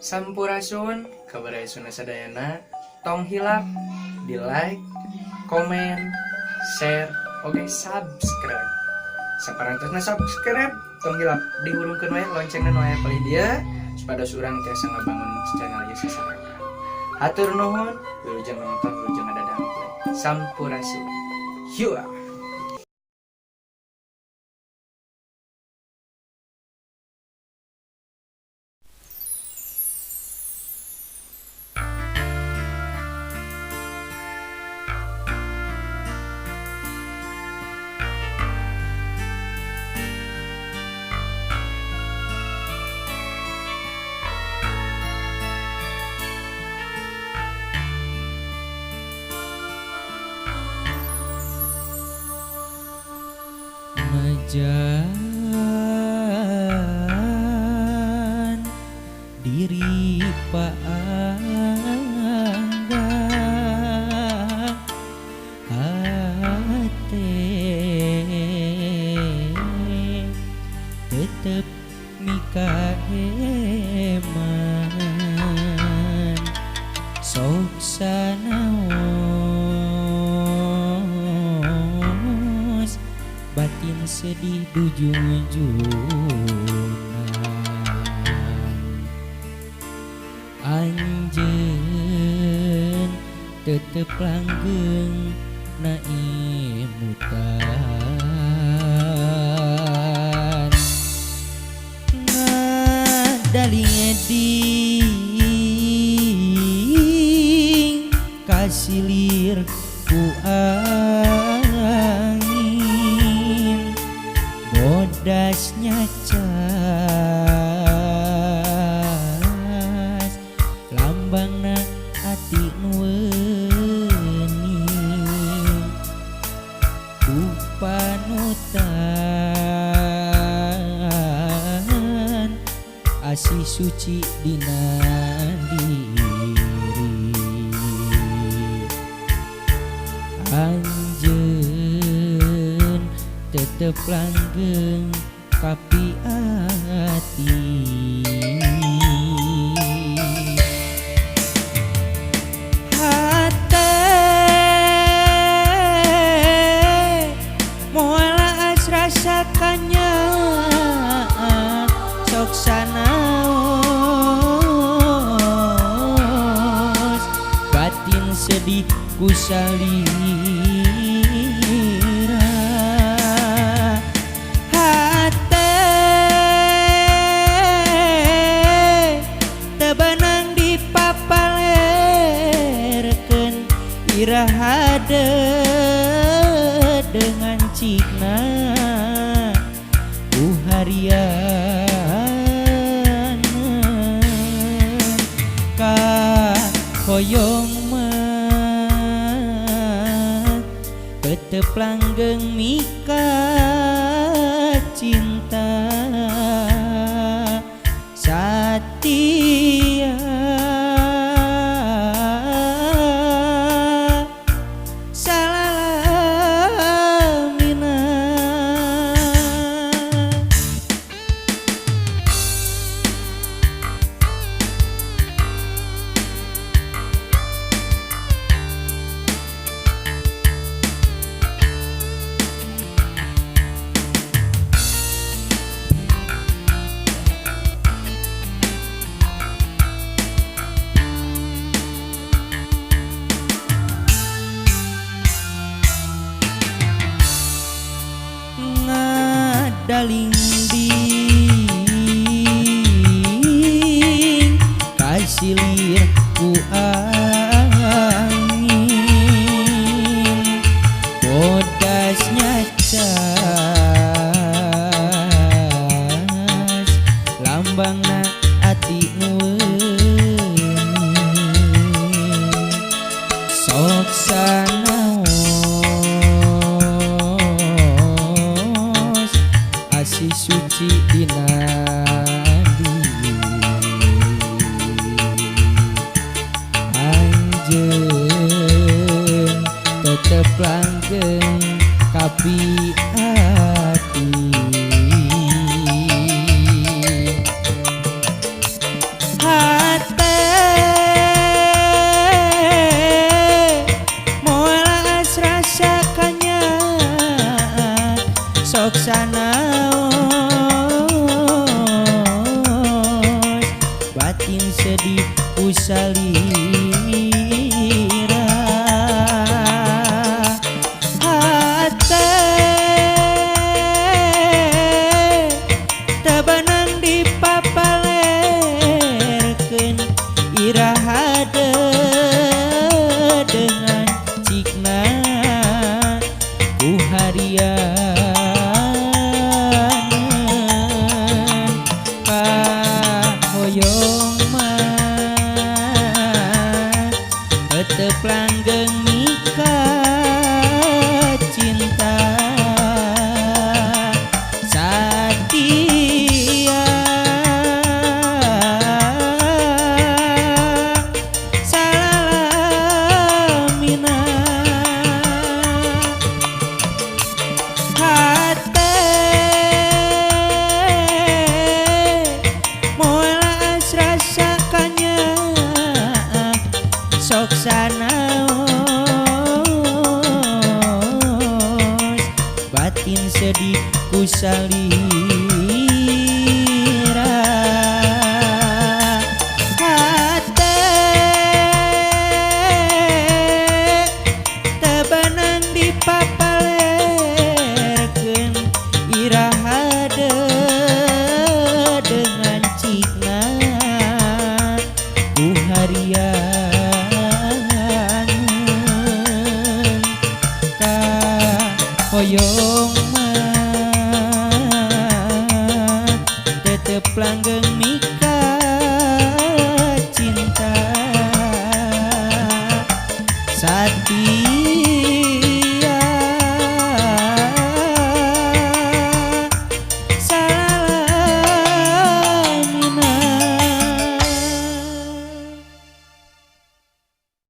Sampurasun kabarayasuna sadayana tong hilap di like, komen, share, oke subscribe. Saparantosna subscribe tong hilap dihurungkeun wae loncengna nu aya palih dia supados urang tiasa ngabangun channel ieu sasarangan. Hatur nuhun, wilujeng nonton, wilujeng ngadadang. Sampurasun. Yua. Majan diri paangga hate tetep mika eman sok sanaos batin sedih dujung-jungan anjeun tetep langgeng naimutan ngadaling eding kasilir ku angin bodasnya cas lambangna ati nuweni ku panutan asih suci dina diri anjeun tetep langgeng kapi ati hate moala asrasakannya sok sanaos batin sedih ku salira irahade dengan cikna ku harian ka hoyong mah tetep langgeng mika cinta satia daling ding kasilir ku angin bodasnya cas lambangna ati nuweni sok sanaos asih suci dina diri anjeun tetep langgeng kapi ati hati sedih usalira hate tabanang dipapalerkeun irahade dengan cikna ku harian kahoyong mah tetep langgeng nikah cinta satia salamina hate moal rasa kanya sok sanaos batin sedih kusalira hate tabanang dipapalerkeun irahade dengan cikna ku harian ka hoyong mah tetep langgeng nikah